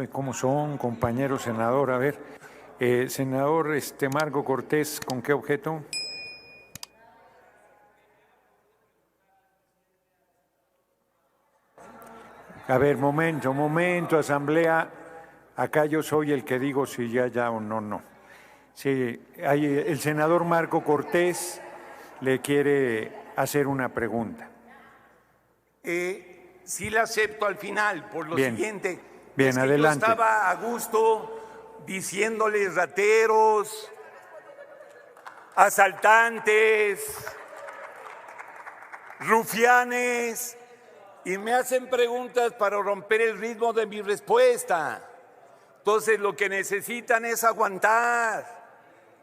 ¿Cómo son, compañero senador? A ver, senador Marco Cortés, ¿con qué objeto? A ver, momento, asamblea. Acá yo soy el que digo si ya o no. Sí, el senador Marco Cortés le quiere hacer una pregunta. Sí la acepto al final, por lo siguiente. Bien, es que adelante. Yo estaba a gusto diciéndoles rateros, asaltantes, rufianes, y me hacen preguntas para romper el ritmo de mi respuesta. Entonces lo que necesitan es aguantar.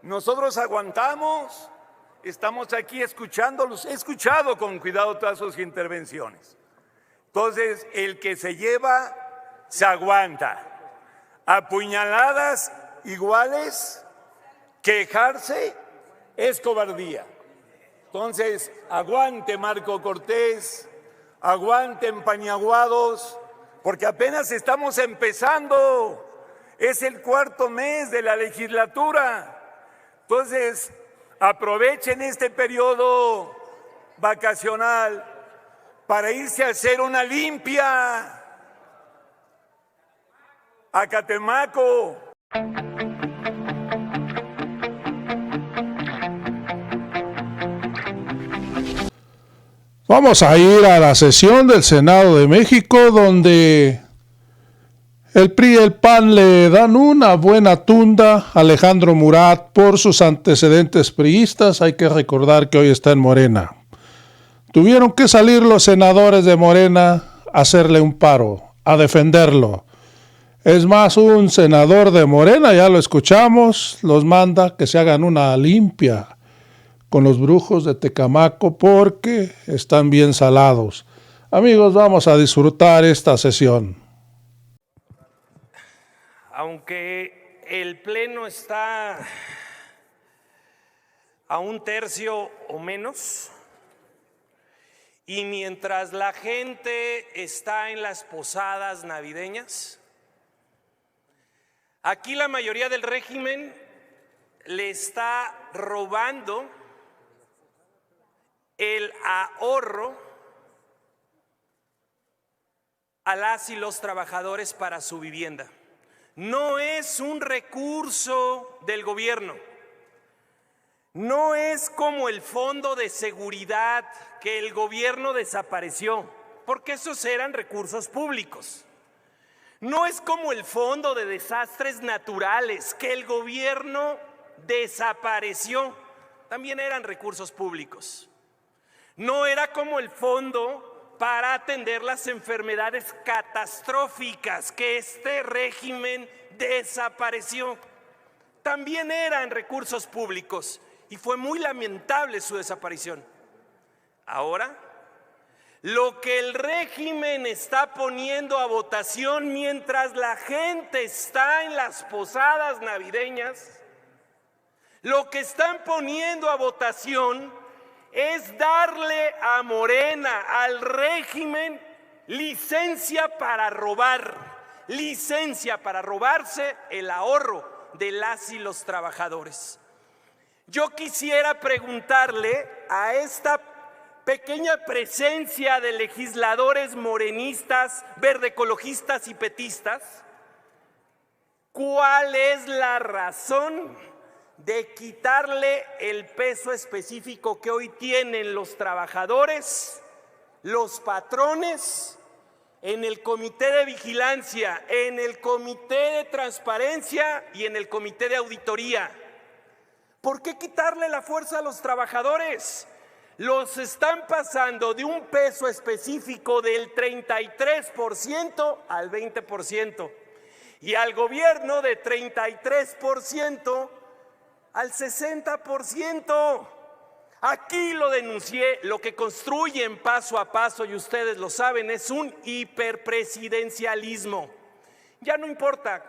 Nosotros aguantamos, estamos aquí escuchándolos, he escuchado con cuidado todas sus intervenciones. Entonces, el que se lleva, se aguanta. Apuñaladas iguales, quejarse es cobardía. Entonces, aguante Marco Cortés, aguanten Paniaguados, porque apenas estamos empezando. Es el cuarto mes de la legislatura. Entonces, aprovechen este periodo vacacional para irse a hacer una limpia a Catemaco. Vamos a ir a la sesión del Senado de México, donde el PRI y el PAN le dan una buena tunda a Alejandro Murat por sus antecedentes priistas. Hay que recordar que hoy está en Morena. Tuvieron que salir los senadores de Morena a hacerle un paro, a defenderlo. Es más, un senador de Morena, ya lo escuchamos, los manda que se hagan una limpia con los brujos de Tecamaco porque están bien salados. Amigos, vamos a disfrutar esta sesión. Aunque el Pleno está a un tercio o menos, y mientras la gente está en las posadas navideñas, aquí la mayoría del régimen le está robando el ahorro a las y los trabajadores para su vivienda. No es un recurso del gobierno. No es como el Fondo de Seguridad que el gobierno desapareció, porque esos eran recursos públicos. No es como el Fondo de Desastres Naturales que el gobierno desapareció, también eran recursos públicos. No era como el Fondo para atender las enfermedades catastróficas que este régimen desapareció, también eran recursos públicos. Y fue muy lamentable su desaparición. Ahora, lo que el régimen está poniendo a votación mientras la gente está en las posadas navideñas, lo que están poniendo a votación es darle a Morena, al régimen, licencia para robarse el ahorro de las y los trabajadores. Yo quisiera preguntarle a esta pequeña presencia de legisladores morenistas, verdeecologistas y petistas, ¿cuál es la razón de quitarle el peso específico que hoy tienen los trabajadores, los patrones, en el comité de vigilancia, en el comité de transparencia y en el comité de auditoría? ¿Por qué quitarle la fuerza a los trabajadores? Los están pasando de un peso específico del 33% al 20%. Y al gobierno de 33% al 60%. Aquí lo denuncié, lo que construyen paso a paso, y ustedes lo saben, es un hiperpresidencialismo. Ya no importa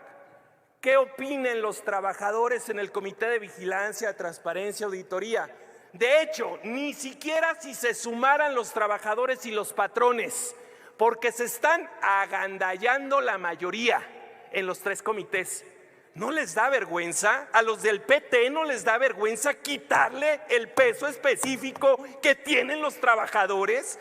qué opinen los trabajadores en el Comité de Vigilancia, Transparencia, Auditoría. De hecho, ni siquiera si se sumaran los trabajadores y los patrones, porque se están agandallando la mayoría. en los 3 comités. ¿No les da vergüenza? ¿A los del PT no les da vergüenza quitarle el peso específico que tienen los trabajadores?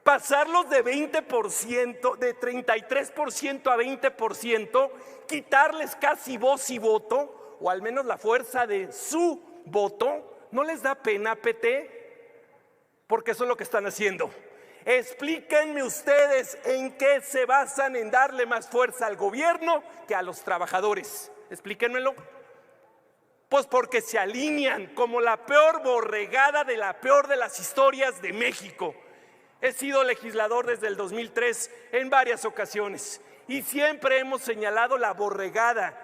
Pasarlos de 20%, de 33% a 20%, quitarles casi voz y voto, o al menos la fuerza de su voto. ¿No les da pena, PT? Porque eso es lo que están haciendo. Explíquenme ustedes en qué se basan en darle más fuerza al gobierno que a los trabajadores. Explíquenmelo. Pues porque se alinean como la peor borregada de la peor de las historias de México. He sido legislador desde el 2003 en varias ocasiones y siempre hemos señalado la borregada.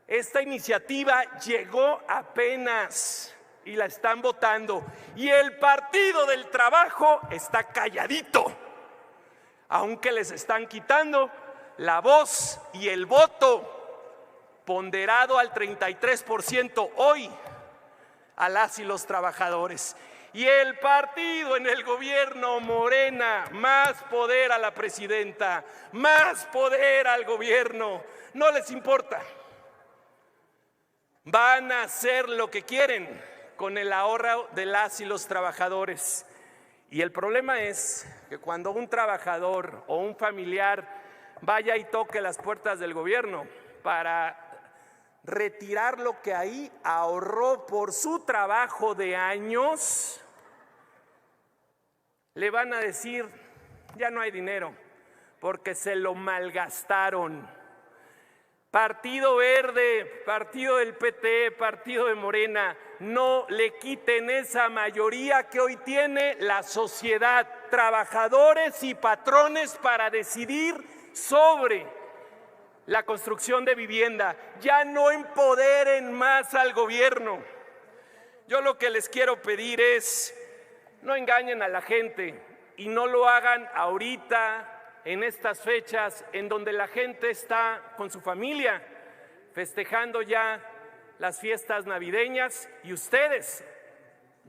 Esta iniciativa llegó apenas y la están votando. Y el Partido del Trabajo está calladito, aunque les están quitando la voz y el voto ponderado al 33% hoy a las y los trabajadores. Y el partido en el gobierno, Morena, más poder a la presidenta, más poder al gobierno, no les importa. Van a hacer lo que quieren con el ahorro de las y los trabajadores. Y el problema es que cuando un trabajador o un familiar vaya y toque las puertas del gobierno para retirar lo que ahí ahorró por su trabajo de años, le van a decir, ya no hay dinero, porque se lo malgastaron. Partido Verde, partido del PT, partido de Morena, no le quiten esa mayoría que hoy tiene la sociedad, trabajadores y patrones, para decidir sobre la construcción de vivienda. Ya no empoderen más al gobierno. Yo lo que les quiero pedir es, no engañen a la gente y no lo hagan ahorita, en estas fechas en donde la gente está con su familia, festejando ya las fiestas navideñas y ustedes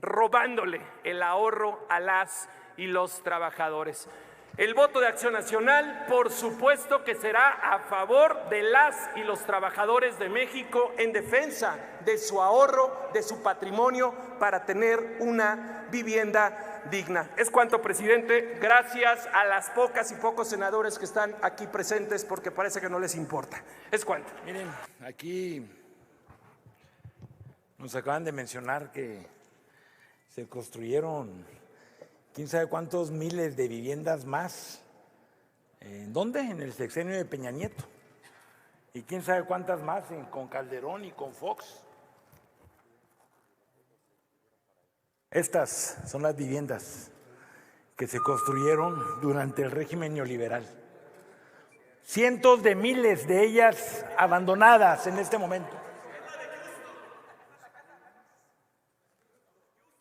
robándole el ahorro a las y los trabajadores. El voto de Acción Nacional, por supuesto que será a favor de las y los trabajadores de México en defensa de su ahorro, de su patrimonio, para tener una vivienda digna. Es cuanto, presidente. Gracias a las pocas y pocos senadores que están aquí presentes, porque parece que no les importa. Es cuanto. Miren, aquí nos acaban de mencionar que se construyeron quién sabe cuántos miles de viviendas más. ¿En dónde? En el sexenio de Peña Nieto. Y quién sabe cuántas más con Calderón y con Fox. Estas son las viviendas que se construyeron durante el régimen neoliberal. Cientos de miles de ellas abandonadas en este momento.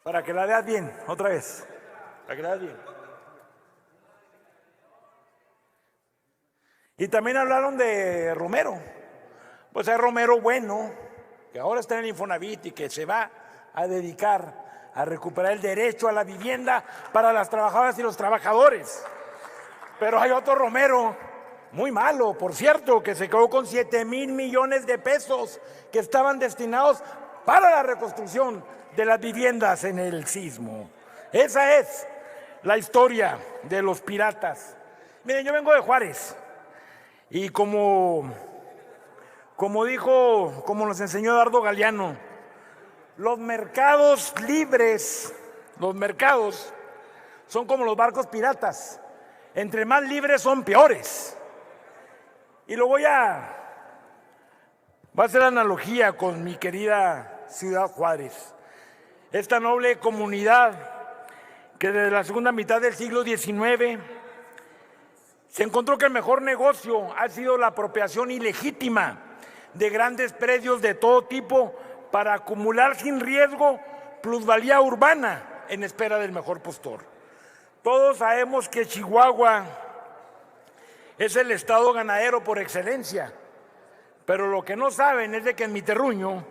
Para que la veas bien, otra vez. Para que la veas bien. Y también hablaron de Romero. Pues hay Romero bueno, que ahora está en el Infonavit y que se va a dedicar a recuperar el derecho a la vivienda para las trabajadoras y los trabajadores. Pero hay otro Romero, muy malo, por cierto, que se quedó con 7,000 millones de pesos que estaban destinados para la reconstrucción de las viviendas en el sismo. Esa es la historia de los piratas. Miren, yo vengo de Juárez y como nos enseñó Eduardo Galeano, los mercados libres, los mercados son como los barcos piratas. Entre más libres son peores. Y lo voy a hacer analogía con mi querida ciudad Juárez. Esta noble comunidad que desde la segunda mitad del siglo XIX se encontró que el mejor negocio ha sido la apropiación ilegítima de grandes predios de todo tipo para acumular sin riesgo plusvalía urbana en espera del mejor postor. Todos sabemos que Chihuahua es el estado ganadero por excelencia, pero lo que no saben es de que en mi terruño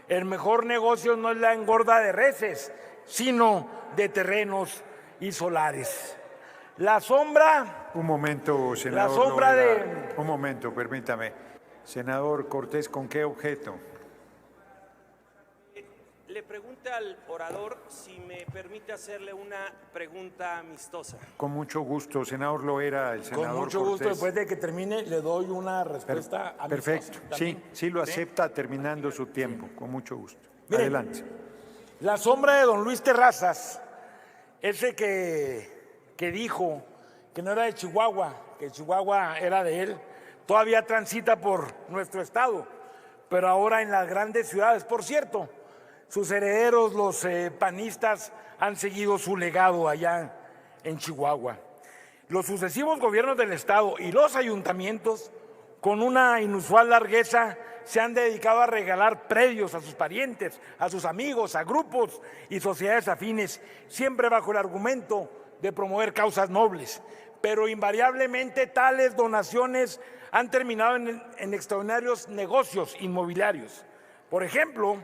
el mejor negocio no es la engorda de reses, sino de terrenos y solares. La sombra... Un momento, senador. La sombra de... Un momento, permítame. Senador Cortés, ¿con qué objeto? Le pregunto al orador si me permite hacerle una pregunta amistosa. Con mucho gusto, senador Loera, el senador Con mucho Cortés. gusto, después de que termine, le doy una respuesta amistosa. Perfecto, sí, ¿También? sí lo acepta terminando su tiempo, con mucho gusto. Miren, Adelante. La sombra de don Luis Terrazas, ese que dijo que no era de Chihuahua, que Chihuahua era de él, todavía transita por nuestro estado, pero ahora en las grandes ciudades. Por cierto, sus herederos, los panistas, han seguido su legado allá en Chihuahua. Los sucesivos gobiernos del estado y los ayuntamientos, con una inusual largueza, se han dedicado a regalar predios a sus parientes, a sus amigos, a grupos y sociedades afines, siempre bajo el argumento de promover causas nobles. Pero invariablemente tales donaciones han terminado en extraordinarios negocios inmobiliarios. Por ejemplo,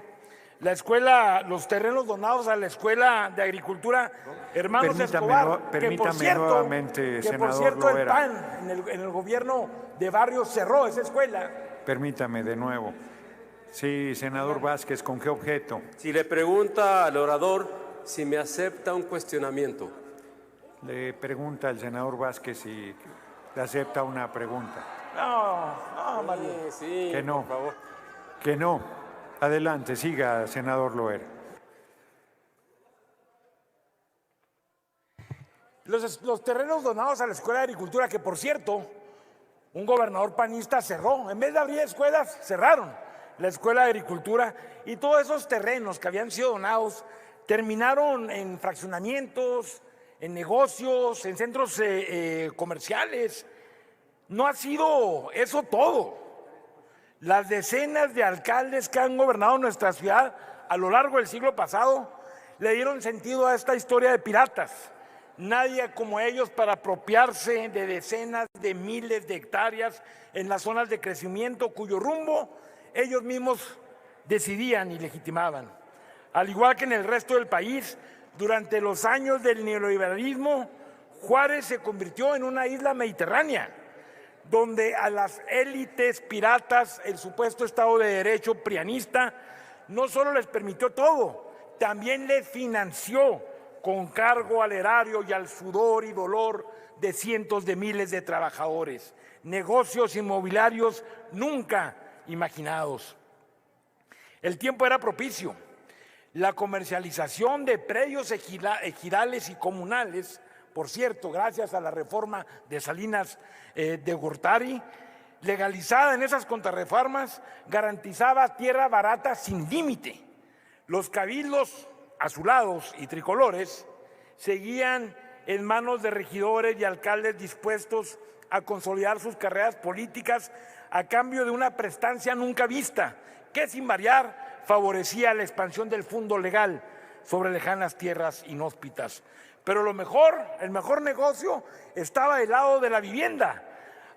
la escuela, los terrenos donados a la Escuela de Agricultura Hermanos Escobar, permítame nuevamente, que por senador cierto el Loera. PAN en el gobierno de Barrios cerró esa escuela. Permítame de nuevo. Sí, senador Vázquez, ¿con qué objeto? Si le pregunta al orador si me acepta un cuestionamiento. Le pregunta al senador Vázquez si le acepta una pregunta. No, Mario. Sí, Que no. por favor. Que no. Adelante, siga, senador Loera. Los terrenos donados a la Escuela de Agricultura, que por cierto, un gobernador panista cerró. En vez de abrir escuelas, cerraron la Escuela de Agricultura y todos esos terrenos que habían sido donados terminaron en fraccionamientos, en negocios, en centros comerciales. No ha sido eso todo. Las decenas de alcaldes que han gobernado nuestra ciudad a lo largo del siglo pasado le dieron sentido a esta historia de piratas. Nadie como ellos para apropiarse de decenas de miles de hectáreas en las zonas de crecimiento cuyo rumbo ellos mismos decidían y legitimaban. Al igual que en el resto del país, durante los años del neoliberalismo, Juárez se convirtió en una isla mediterránea, donde a las élites piratas el supuesto Estado de Derecho prianista no solo les permitió todo, también les financió con cargo al erario y al sudor y dolor de cientos de miles de trabajadores, negocios inmobiliarios nunca imaginados. El tiempo era propicio. La comercialización de predios ejidales y comunales, por cierto, gracias a la reforma de Salinas de Gortari, legalizada en esas contrarreformas, garantizaba tierra barata sin límite. Los cabildos azulados y tricolores seguían en manos de regidores y alcaldes dispuestos a consolidar sus carreras políticas a cambio de una prestancia nunca vista, que sin variar favorecía la expansión del fundo legal sobre lejanas tierras inhóspitas. Pero el mejor negocio estaba del lado de la vivienda.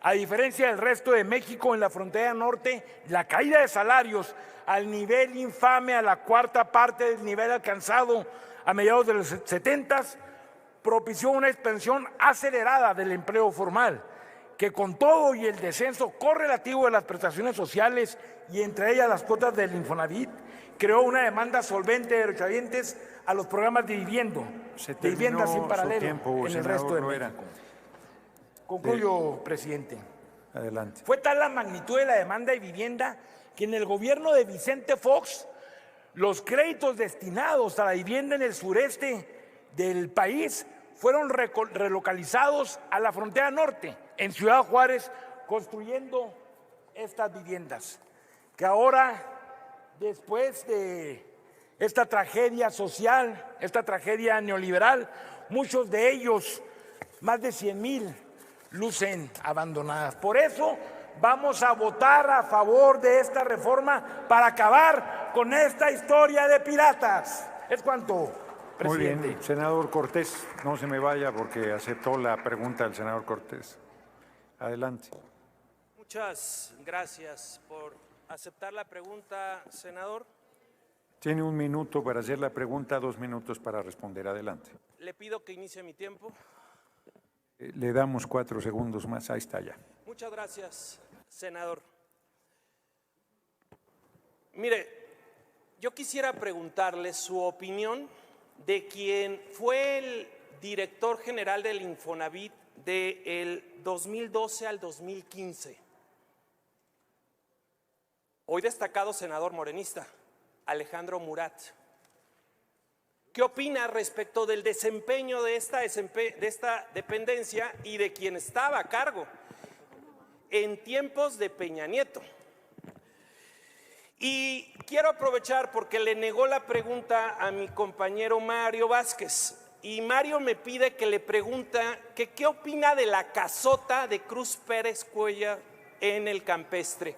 A diferencia del resto de México, en la frontera norte, la caída de salarios al nivel infame, a la cuarta parte del nivel alcanzado a mediados de los 70, propició una expansión acelerada del empleo formal, que con todo y el descenso correlativo de las prestaciones sociales y entre ellas las cuotas del Infonavit, creó una demanda solvente de derechohabientes a los programas de vivienda sin paralelo en el resto de México. Concluyo, presidente. Adelante. Fue tal la magnitud de la demanda de vivienda que en el gobierno de Vicente Fox los créditos destinados a la vivienda en el sureste del país fueron relocalizados a la frontera norte, en Ciudad Juárez, construyendo estas viviendas, que ahora, después de esta tragedia social, esta tragedia neoliberal, muchos de ellos, más de 100,000, lucen abandonadas. Por eso vamos a votar a favor de esta reforma para acabar con esta historia de piratas. Es cuanto, presidente. Muy bien, senador Cortés, no se me vaya porque aceptó la pregunta del senador Cortés. Adelante. Muchas gracias por aceptar la pregunta, senador. Tiene 1 minuto para hacer la pregunta, 2 minutos para responder. Adelante. Le pido que inicie mi tiempo. Le damos 4 segundos más. Ahí está ya. Muchas gracias, senador. Mire, yo quisiera preguntarle su opinión de quien fue el director general del Infonavit del 2012 al 2015. Hoy destacado senador morenista, Alejandro Murat. ¿Qué opina respecto del desempeño de esta dependencia y de quien estaba a cargo en tiempos de Peña Nieto? Y quiero aprovechar porque le negó la pregunta a mi compañero Mario Vázquez. Y Mario me pide que le pregunta que qué opina de la casota de Cruz Pérez Cuellar en el Campestre.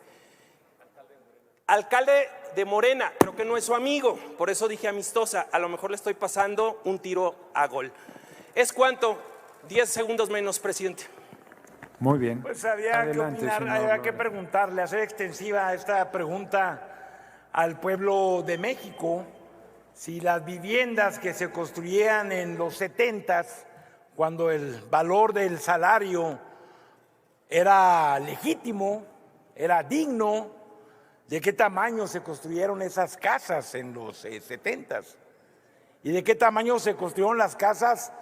Alcalde de Morena, creo que no es su amigo, por eso dije amistosa, a lo mejor le estoy pasando un tiro a gol. ¿Es cuánto? 10 segundos menos, presidente. Muy bien. Pues había Adelante, que opinar, senador. había que preguntarle, hacer extensiva esta pregunta al pueblo de México, si las viviendas que se construían en los 70s, cuando el valor del salario era legítimo, era digno, de qué tamaño se construyeron esas casas en los 70s y de qué tamaño se construyeron las casas,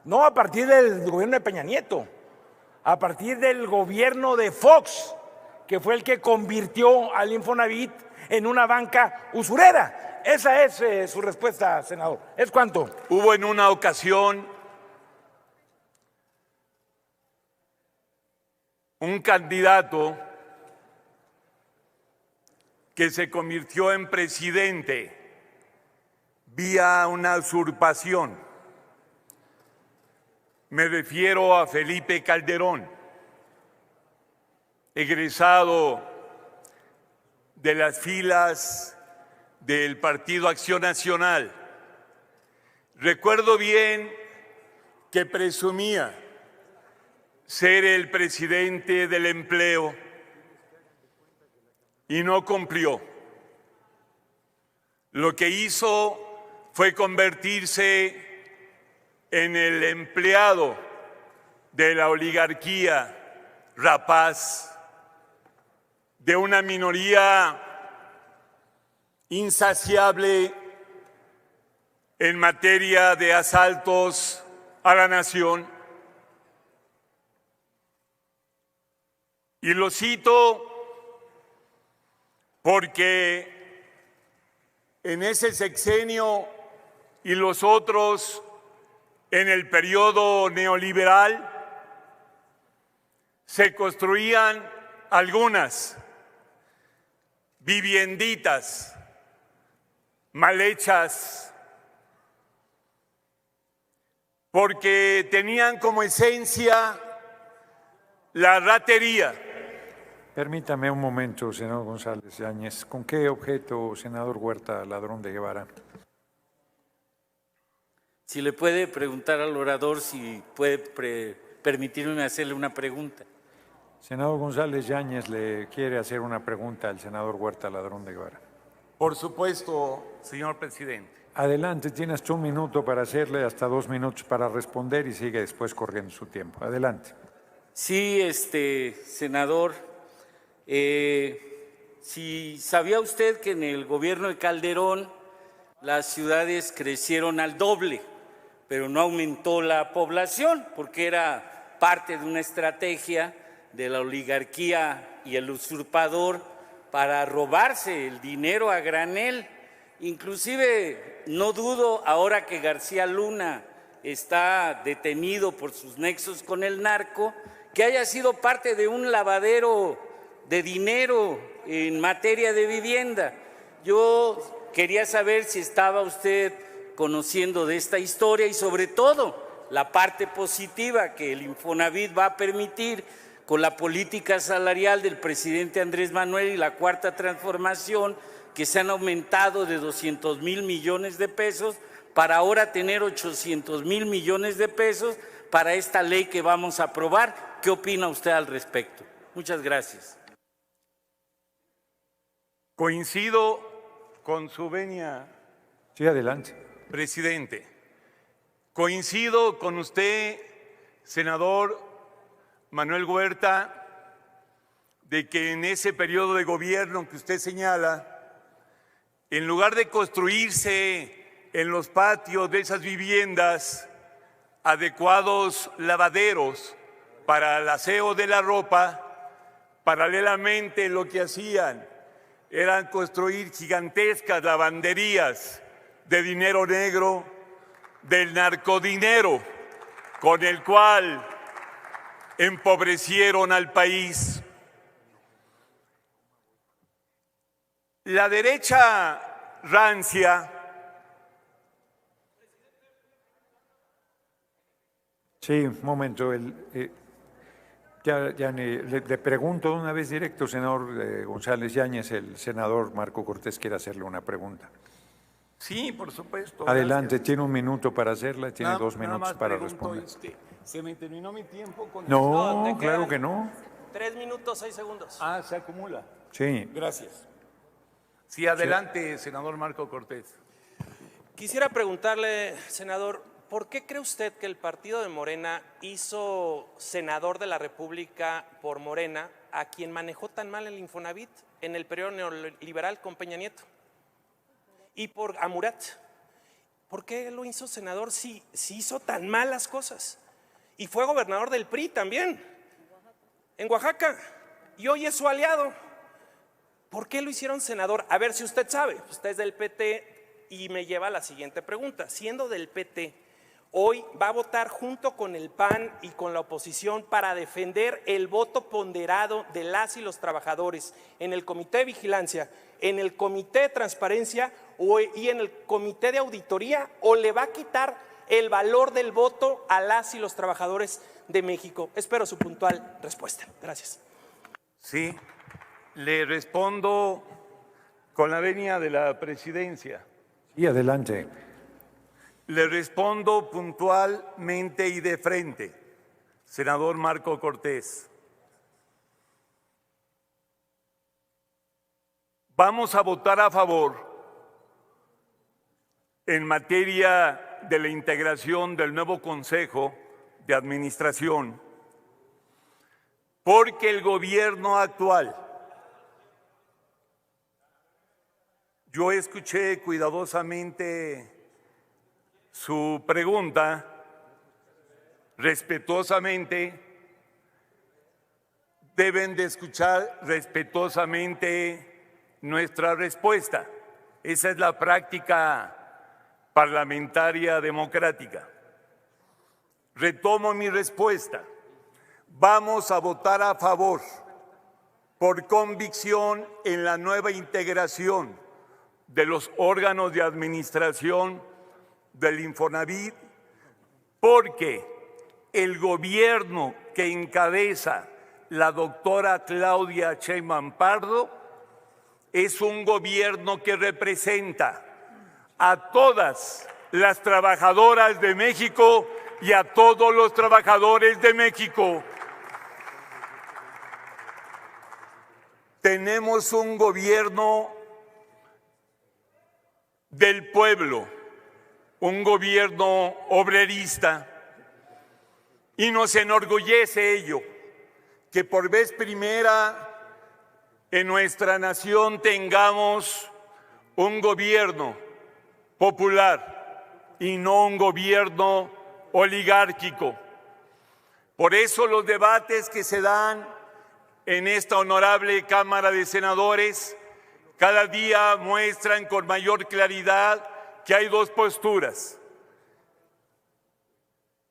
no a partir del gobierno de Peña Nieto, a partir del gobierno de Fox, que fue el que convirtió al Infonavit en una banca usurera. Esa es su respuesta, senador. ¿Es cuánto? Hubo en una ocasión un candidato que se convirtió en presidente vía una usurpación. Me refiero a Felipe Calderón, egresado de las filas del Partido Acción Nacional. Recuerdo bien que presumía ser el presidente del empleo y no cumplió. Lo que hizo fue convertirse en el empleado de la oligarquía rapaz, de una minoría insaciable en materia de asaltos a la nación. Y lo cito porque en ese sexenio y los otros en el periodo neoliberal se construían algunas vivienditas mal hechas porque tenían como esencia la ratería. Permítame un momento, senador González Yáñez. ¿Con qué objeto, senador Huerta Ladrón de Guevara? Si le puede preguntar al orador si puede permitirme hacerle una pregunta. Senador González Yáñez le quiere hacer una pregunta al senador Huerta Ladrón de Guevara. Por supuesto, señor presidente. Adelante, tienes un minuto para hacerle, hasta 2 minutos para responder y sigue después corriendo su tiempo. Adelante. Sí, senador, si sabía usted que en el gobierno de Calderón las ciudades crecieron al doble, pero no aumentó la población porque era parte de una estrategia de la oligarquía y el usurpador para robarse el dinero a granel. Inclusive no dudo ahora que García Luna está detenido por sus nexos con el narco, que haya sido parte de un lavadero de dinero en materia de vivienda. Yo quería saber si estaba usted conociendo de esta historia y sobre todo la parte positiva que el Infonavit va a permitir con la política salarial del presidente Andrés Manuel y la Cuarta Transformación, que se han aumentado de 200,000 millones de pesos para ahora tener 800,000 millones de pesos para esta ley que vamos a aprobar. ¿Qué opina usted al respecto? Muchas gracias. Coincido con su venia, Sí, adelante. presidente. Coincido con usted, senador Manuel Huerta, de que en ese periodo de gobierno que usted señala, en lugar de construirse en los patios de esas viviendas adecuados lavaderos para el aseo de la ropa, paralelamente lo que hacían era construir gigantescas lavanderías de dinero negro, del narcodinero, con el cual empobrecieron al país. La derecha rancia. Sí, un momento. Le pregunto una vez directo, senador González Yáñez, el senador Marco Cortés quiere hacerle una pregunta. Sí, por supuesto. Adelante, gracias. tiene un minuto para hacerla, tiene 2 Nada minutos más para pregunto, responder. ¿se me terminó mi tiempo con No, te claro quedan que no. 3 minutos, 6 segundos. Ah, se acumula. Sí. Gracias. Sí, adelante, senador Marco Cortés. Quisiera preguntarle, senador, ¿por qué cree usted que el partido de Morena hizo senador de la República por Morena a quien manejó tan mal el Infonavit en el periodo neoliberal con Peña Nieto? Y por a Murat. ¿Por qué lo hizo senador si hizo tan malas cosas? Y fue gobernador del PRI también, en Oaxaca, y hoy es su aliado. ¿Por qué lo hicieron senador? A ver si usted sabe, usted es del PT y me lleva a la siguiente pregunta. Siendo del PT, hoy va a votar junto con el PAN y con la oposición para defender el voto ponderado de las y los trabajadores en el Comité de Vigilancia, en el Comité de Transparencia y en el Comité de Auditoría, o le va a quitar el valor del voto a las y los trabajadores de México. Espero su puntual respuesta. Gracias. Sí, le respondo con la venia de la presidencia. Sí, adelante. Le respondo puntualmente y de frente, senador Marco Cortés. Vamos a votar a favor en materia de la integración del nuevo Consejo de Administración, porque el gobierno actual, yo escuché cuidadosamente su pregunta, respetuosamente, deben de escuchar respetuosamente nuestra respuesta. Esa es la práctica parlamentaria democrática. Retomo mi respuesta. Vamos a votar a favor, por convicción, en la nueva integración de los órganos de administración del Infonavit, porque el gobierno que encabeza la doctora Claudia Sheinbaum Pardo es un gobierno que representa a todas las trabajadoras de México y a todos los trabajadores de México. Tenemos un gobierno del pueblo, un gobierno obrerista, y nos enorgullece ello, que por vez primera en nuestra nación tengamos un gobierno popular y no un gobierno oligárquico. Por eso los debates que se dan en esta honorable Cámara de Senadores cada día muestran con mayor claridad que hay dos posturas: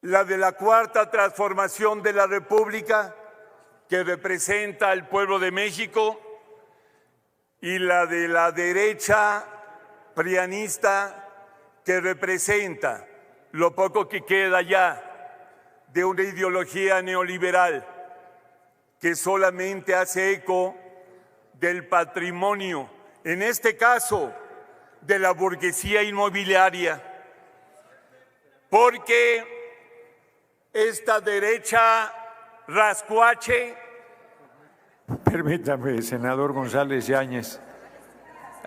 la de la Cuarta Transformación de la República, que representa al pueblo de México, y la de la derecha prianista, que representa lo poco que queda ya de una ideología neoliberal que solamente hace eco del patrimonio, en este caso de la burguesía inmobiliaria, porque esta derecha rascuache. Permítame, senador González Yáñez.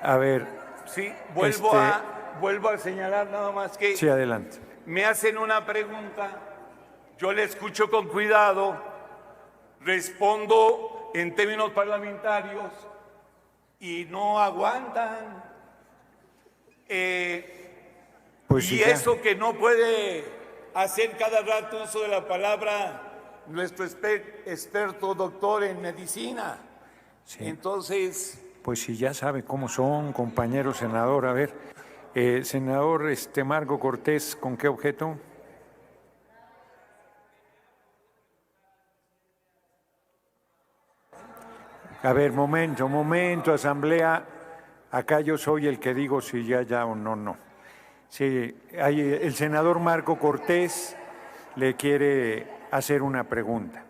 A ver. Sí, vuelvo a señalar nada más que. Sí, adelante. Me hacen una pregunta, yo le escucho con cuidado, respondo en términos parlamentarios y no aguantan. Pues y sí, ya. eso que no puede hacer cada rato uso de la palabra nuestro experto doctor en medicina. Sí. Entonces, Pues si ya sabe cómo son, compañero senador. A ver, senador Marco Cortés, ¿con qué objeto? A ver, momento, asamblea. Acá yo soy el que digo si ya o no. Sí, el senador Marco Cortés le quiere hacer una pregunta.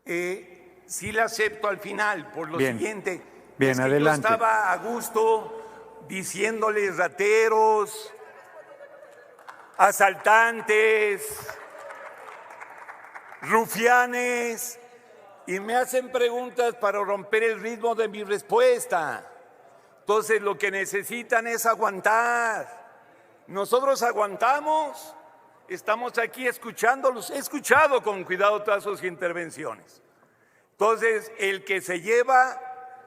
sí la acepto al final, por lo Bien. siguiente. Bien, es que adelante. Yo estaba a gusto diciéndoles rateros, asaltantes, rufianes, y me hacen preguntas para romper el ritmo de mi respuesta. Entonces lo que necesitan es aguantar. Nosotros aguantamos, estamos aquí escuchándolos, he escuchado con cuidado todas sus intervenciones. Entonces el que se lleva,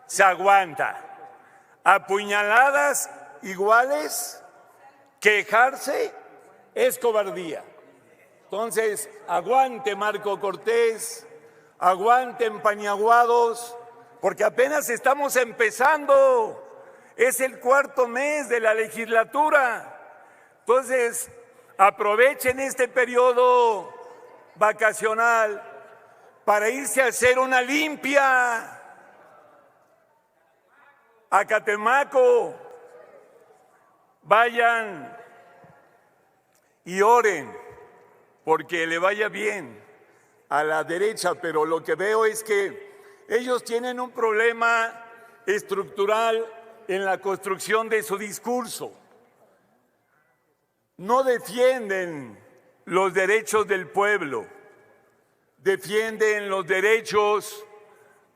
se aguanta. Apuñaladas iguales, quejarse es cobardía. Entonces, aguante Marco Cortés, aguanten Paniaguados, porque apenas estamos empezando. Es el cuarto mes de la legislatura. Entonces, aprovechen este periodo vacacional para irse a hacer una limpia a Catemaco. Vayan y oren porque le vaya bien a la derecha, pero lo que veo es que ellos tienen un problema estructural en la construcción de su discurso. No defienden los derechos del pueblo, defienden los derechos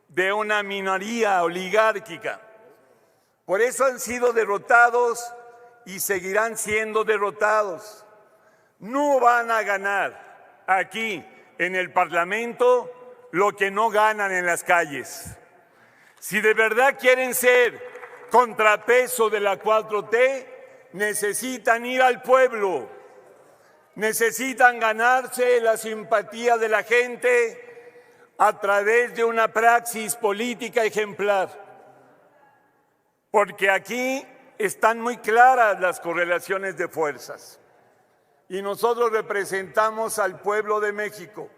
de una minoría oligárquica. Por eso han sido derrotados y seguirán siendo derrotados. No van a ganar aquí en el Parlamento lo que no ganan en las calles. Si de verdad quieren ser contrapeso de la 4T, necesitan ir al pueblo, necesitan ganarse la simpatía de la gente a través de una praxis política ejemplar. Porque aquí están muy claras las correlaciones de fuerzas. Y nosotros representamos al pueblo de México.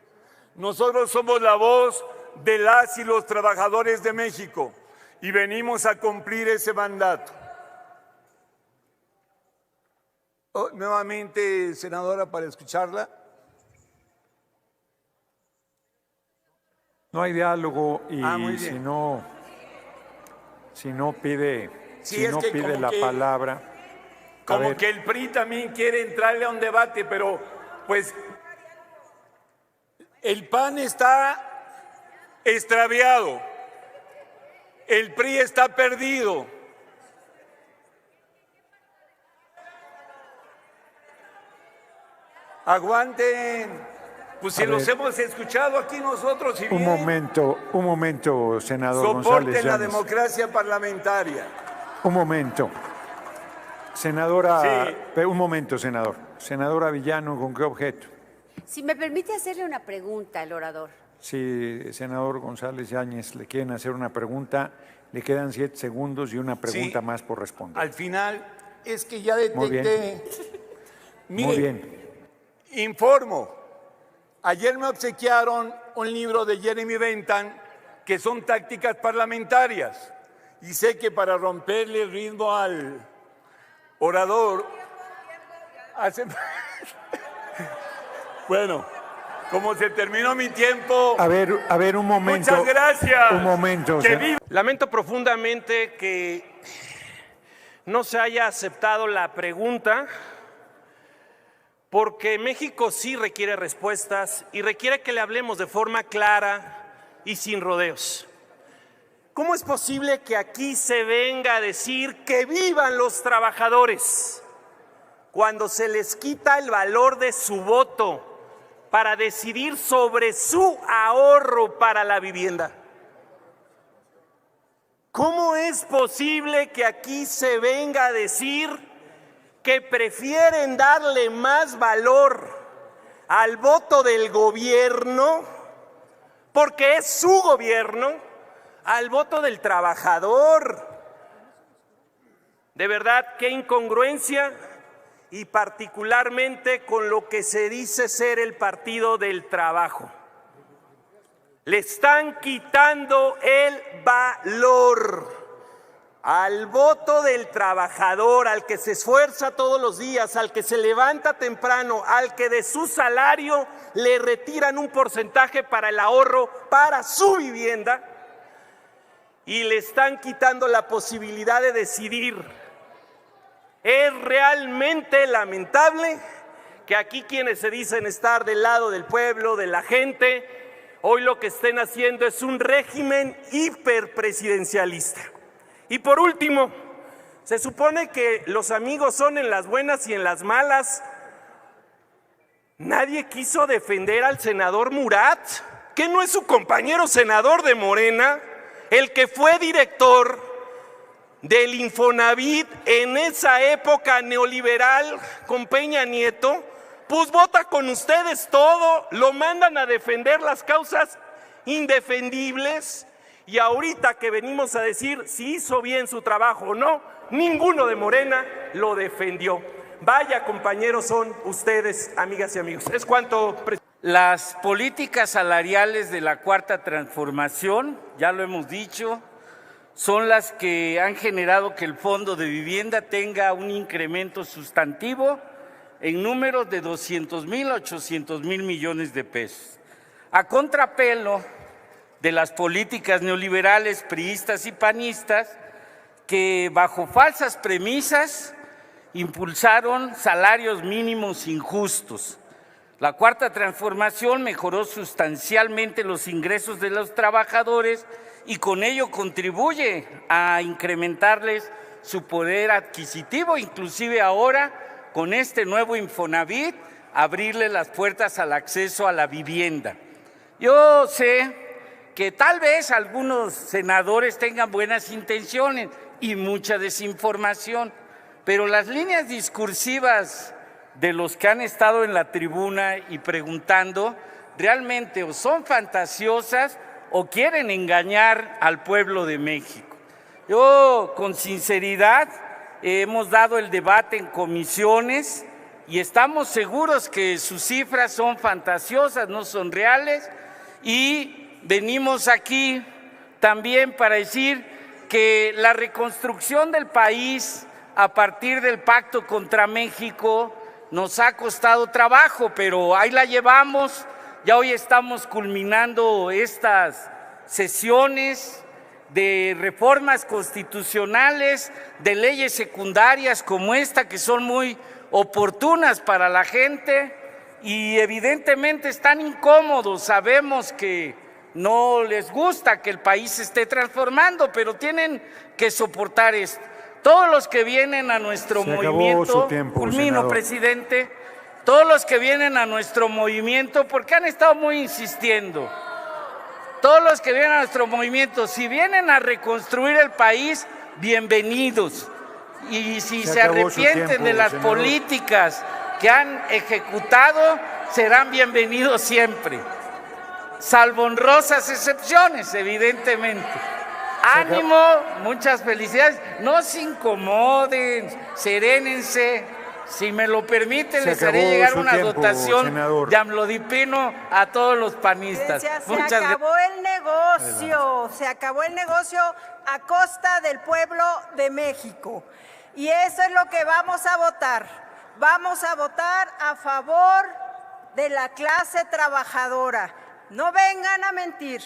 Nosotros somos la voz de las y los trabajadores de México y venimos a cumplir ese mandato. Nuevamente, senadora, para escucharla. No hay diálogo y muy bien. si no pide, Sí, si es no que pide como la que- palabra. A Como ver, que el PRI también quiere entrarle a un debate, pero pues el PAN está extraviado, el PRI está perdido. Aguanten, pues si A los ver. hemos escuchado aquí nosotros y un bien, momento, senador González soporten la Yáñez. democracia parlamentaria. Un momento. Senadora, Sí. un momento, senador. Senadora Villano, ¿con qué objeto? Si me permite hacerle una pregunta al orador. Si senador González Yáñez le quieren hacer una pregunta, le quedan 7 segundos y una pregunta Sí. más por responder. Al final es que ya Muy bien. detecté. Muy Mire, bien. informo. Ayer me obsequiaron un libro de Jeremy Bentham que son tácticas parlamentarias. Y sé que para romperle el ritmo al orador. Bueno, como se terminó mi tiempo. A ver, un momento. Muchas gracias. Un momento. Que viva. Lamento profundamente que no se haya aceptado la pregunta, porque México sí requiere respuestas y requiere que le hablemos de forma clara y sin rodeos. ¿Cómo es posible que aquí se venga a decir que vivan los trabajadores cuando se les quita el valor de su voto para decidir sobre su ahorro para la vivienda? ¿Cómo es posible que aquí se venga a decir que prefieren darle más valor al voto del gobierno, porque es su gobierno, al voto del trabajador? De verdad, qué incongruencia, y particularmente con lo que se dice ser el Partido del Trabajo. Le están quitando el valor al voto del trabajador, al que se esfuerza todos los días, al que se levanta temprano, al que de su salario le retiran un porcentaje para el ahorro para su vivienda, y le están quitando la posibilidad de decidir. Es realmente lamentable que aquí quienes se dicen estar del lado del pueblo, de la gente, hoy lo que estén haciendo es un régimen hiperpresidencialista. Y por último, se supone que los amigos son en las buenas y en las malas. Nadie quiso defender al senador Murat, que no es su compañero senador de Morena, el que fue director del Infonavit en esa época neoliberal con Peña Nieto. Pues vota con ustedes todo, lo mandan a defender las causas indefendibles, y ahorita que venimos a decir si hizo bien su trabajo o no, ninguno de Morena lo defendió. Vaya compañeros son ustedes, amigas y amigos. Es cuanto. Las políticas salariales de la Cuarta Transformación, ya lo hemos dicho, son las que han generado que el Fondo de Vivienda tenga un incremento sustantivo en números de 200,000 a 800,000 millones de pesos. A contrapelo de las políticas neoliberales, priistas y panistas, que bajo falsas premisas impulsaron salarios mínimos injustos. La Cuarta Transformación mejoró sustancialmente los ingresos de los trabajadores y con ello contribuye a incrementarles su poder adquisitivo, inclusive ahora con este nuevo Infonavit, abrirle las puertas al acceso a la vivienda. Yo sé que tal vez algunos senadores tengan buenas intenciones y mucha desinformación, pero las líneas discursivas de los que han estado en la tribuna y preguntando realmente o son fantasiosas o quieren engañar al pueblo de México. Yo, con sinceridad, hemos dado el debate en comisiones y estamos seguros que sus cifras son fantasiosas, no son reales, y venimos aquí también para decir que la reconstrucción del país a partir del Pacto contra México nos ha costado trabajo, pero ahí la llevamos. Ya hoy estamos culminando estas sesiones de reformas constitucionales, de leyes secundarias como esta, que son muy oportunas para la gente y evidentemente están incómodos. Sabemos que no les gusta que el país se esté transformando, pero tienen que soportar esto. Todos los que vienen a nuestro movimiento, culmino, presidente, todos los que vienen a nuestro movimiento, porque han estado muy insistiendo, todos los que vienen a nuestro movimiento, si vienen a reconstruir el país, bienvenidos. Y si se arrepienten de las políticas que han ejecutado, serán bienvenidos siempre, salvo honrosas excepciones, evidentemente. Ánimo, muchas felicidades, no se incomoden, serénense. Si me lo permiten, les haré llegar una dotación de amlodipino a todos los panistas. Se acabó el negocio, se acabó el negocio a costa del pueblo de México. Y eso es lo que vamos a votar. Vamos a votar a favor de la clase trabajadora. No vengan a mentir,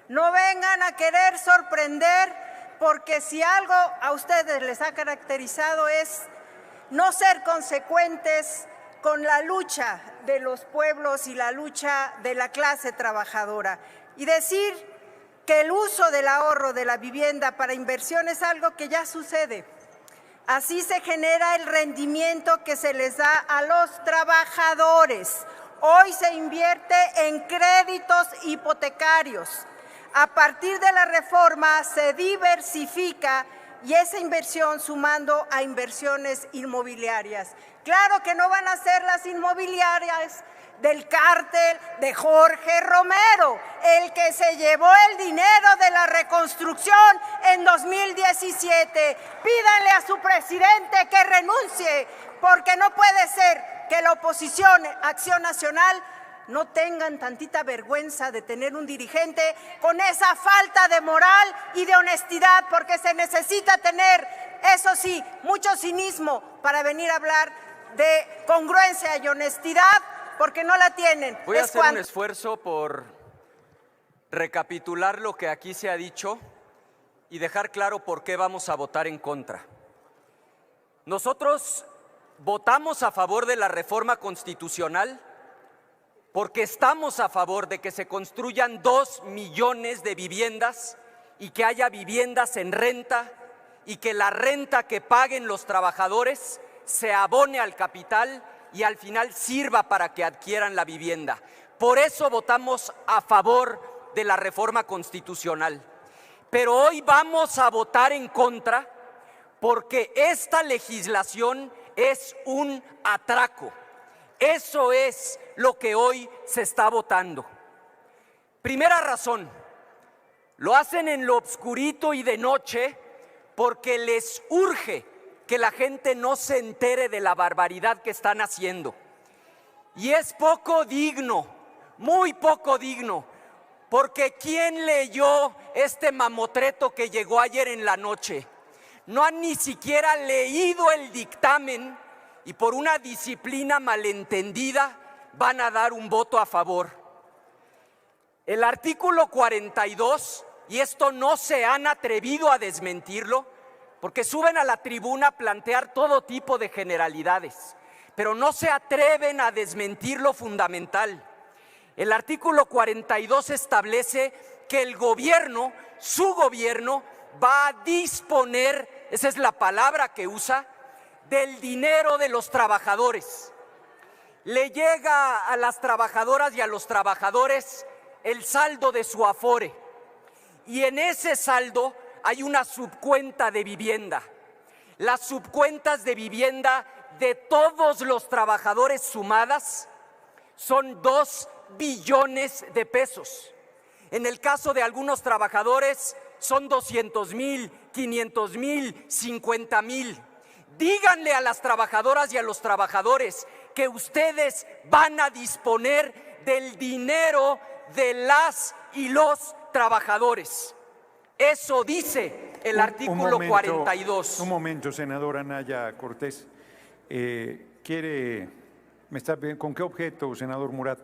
no vengan a querer sorprender, porque si algo a ustedes les ha caracterizado es no ser consecuentes con la lucha de los pueblos y la lucha de la clase trabajadora. Y decir que el uso del ahorro de la vivienda para inversión es algo que ya sucede. Así se genera el rendimiento que se les da a los trabajadores. Hoy se invierte en créditos hipotecarios. A partir de la reforma se diversifica y esa inversión sumando a inversiones inmobiliarias. Claro que no van a ser las inmobiliarias del cártel de Jorge Romero, el que se llevó el dinero de la reconstrucción en 2017. Pídanle a su presidente que renuncie, porque no puede ser que la oposición, Acción Nacional, no tengan tantita vergüenza de tener un dirigente con esa falta de moral y de honestidad, porque se necesita tener, eso sí, mucho cinismo para venir a hablar de congruencia y honestidad, porque no la tienen. Voy a hacer un esfuerzo por recapitular lo que aquí se ha dicho y dejar claro por qué vamos a votar en contra. Nosotros votamos a favor de la reforma constitucional porque estamos a favor de que se construyan 2 millones de viviendas y que haya viviendas en renta y que la renta que paguen los trabajadores se abone al capital y al final sirva para que adquieran la vivienda. Por eso votamos a favor de la reforma constitucional. Pero hoy vamos a votar en contra porque esta legislación es un atraco. Eso es lo que hoy se está votando. Primera razón, lo hacen en lo obscurito y de noche porque les urge que la gente no se entere de la barbaridad que están haciendo. Y es poco digno, muy poco digno, porque ¿quién leyó este mamotreto que llegó ayer en la noche? No han ni siquiera leído el dictamen y por una disciplina malentendida van a dar un voto a favor. El artículo 42, y esto no se han atrevido a desmentirlo, porque suben a la tribuna a plantear todo tipo de generalidades, pero no se atreven a desmentir lo fundamental. El artículo 42 establece que el gobierno, su gobierno, va a disponer, esa es la palabra que usa, del dinero de los trabajadores. Le llega a las trabajadoras y a los trabajadores el saldo de su Afore, y en ese saldo hay una subcuenta de vivienda. Las subcuentas de vivienda de todos los trabajadores sumadas son 2 billones de pesos. En el caso de algunos trabajadores son 200,000, 500,000, 50,000. Díganle a las trabajadoras y a los trabajadores que ustedes van a disponer del dinero de las y los trabajadores. Eso dice el artículo 42. Un momento, senadora Anaya Cortés. ¿Con qué objeto, senador Murat?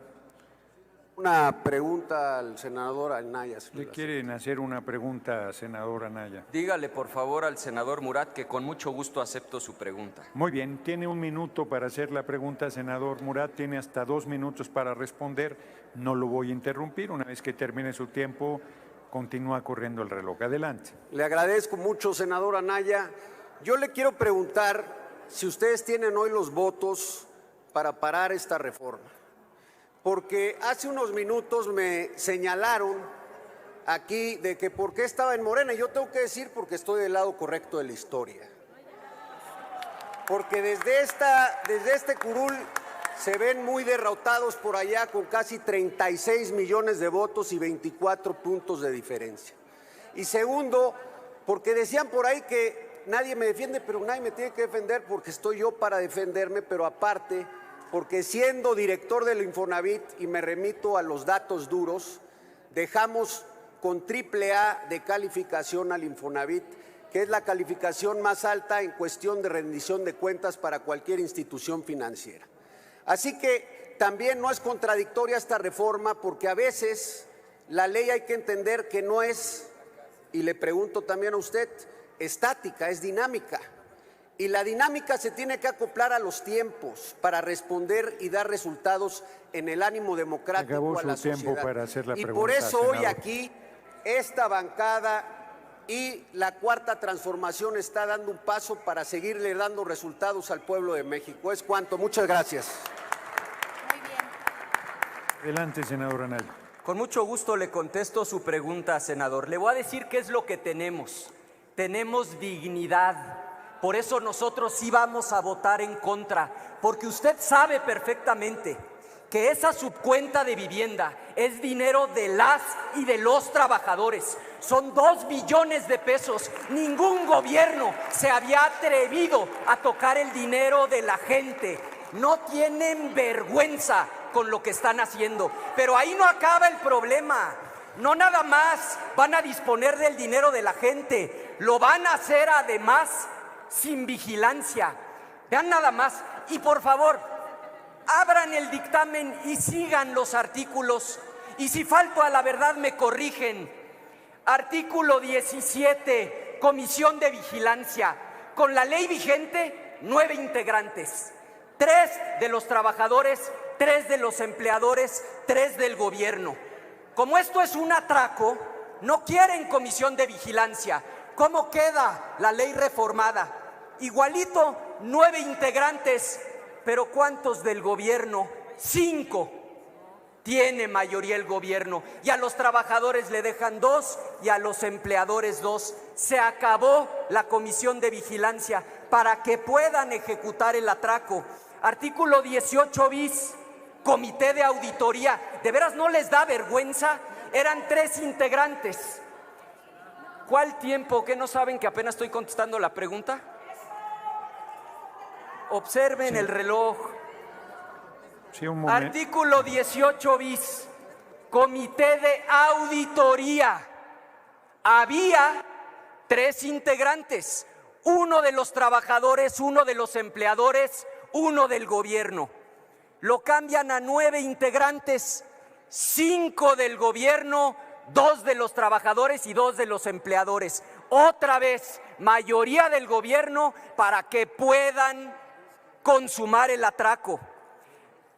Una pregunta al senador Anaya. ¿Le quieren hacer una pregunta, senador Anaya? Dígale, por favor, al senador Murat que con mucho gusto acepto su pregunta. Muy bien, tiene 1 minuto para hacer la pregunta, senador Murat. Tiene hasta 2 minutos para responder. No lo voy a interrumpir. Una vez que termine su tiempo, continúa corriendo el reloj. Adelante. Le agradezco mucho, senador Anaya. Yo le quiero preguntar si ustedes tienen hoy los votos para parar esta reforma. Porque hace unos minutos me señalaron aquí de que por qué estaba en Morena. Y yo tengo que decir porque estoy del lado correcto de la historia. Porque desde este curul se ven muy derrotados por allá con casi 36 millones de votos y 24 puntos de diferencia. Y segundo, porque decían por ahí que nadie me defiende, pero nadie me tiene que defender porque estoy yo para defenderme, pero aparte, porque siendo director del Infonavit, y me remito a los datos duros, dejamos con AAA de calificación al Infonavit, que es la calificación más alta en cuestión de rendición de cuentas para cualquier institución financiera. Así que también no es contradictoria esta reforma, porque a veces la ley hay que entender que no es, y le pregunto también a usted, estática, es dinámica. Y la dinámica se tiene que acoplar a los tiempos para responder y dar resultados en el ánimo democrático a la sociedad. Tiempo para hacer la y pregunta, por eso senador. hoy aquí esta bancada y la Cuarta Transformación está dando un paso para seguirle dando resultados al pueblo de México. Es cuanto. Muchas gracias. Adelante, senador Anaya. Con mucho gusto le contesto su pregunta, senador. Le voy a decir qué es lo que tenemos. Tenemos dignidad. Por eso nosotros sí vamos a votar en contra, porque usted sabe perfectamente que esa subcuenta de vivienda es dinero de las y de los trabajadores. Son 2 billones de pesos. Ningún gobierno se había atrevido a tocar el dinero de la gente. No tienen vergüenza con lo que están haciendo. Pero ahí no acaba el problema. No nada más van a disponer del dinero de la gente, lo van a hacer además sin vigilancia. Vean nada más. Y por favor, abran el dictamen y sigan los artículos. Y si falto a la verdad me corrigen. Artículo 17, Comisión de Vigilancia. Con la ley vigente, 9 integrantes. 3 de los trabajadores, 3 de los empleadores, 3 del gobierno. Como esto es un atraco, no quieren comisión de vigilancia. ¿Cómo queda la ley reformada? Igualito, 9 integrantes, pero ¿cuántos del gobierno? 5. Tiene mayoría el gobierno, y a los trabajadores le dejan 2 y a los empleadores 2. Se acabó la comisión de vigilancia para que puedan ejecutar el atraco. Artículo 18 bis, comité de auditoría. ¿De veras no les da vergüenza? Eran 3 integrantes. ¿Cuál tiempo? ¿Qué no saben que apenas estoy contestando la pregunta? Observen el reloj. Sí, un momento. Artículo 18 bis, comité de auditoría. Había 3 integrantes, 1 de los trabajadores, 1 de los empleadores, 1 del gobierno. Lo cambian a 9 integrantes, 5 del gobierno, 2 de los trabajadores y 2 de los empleadores. Otra vez, mayoría del gobierno para que puedan consumar el atraco.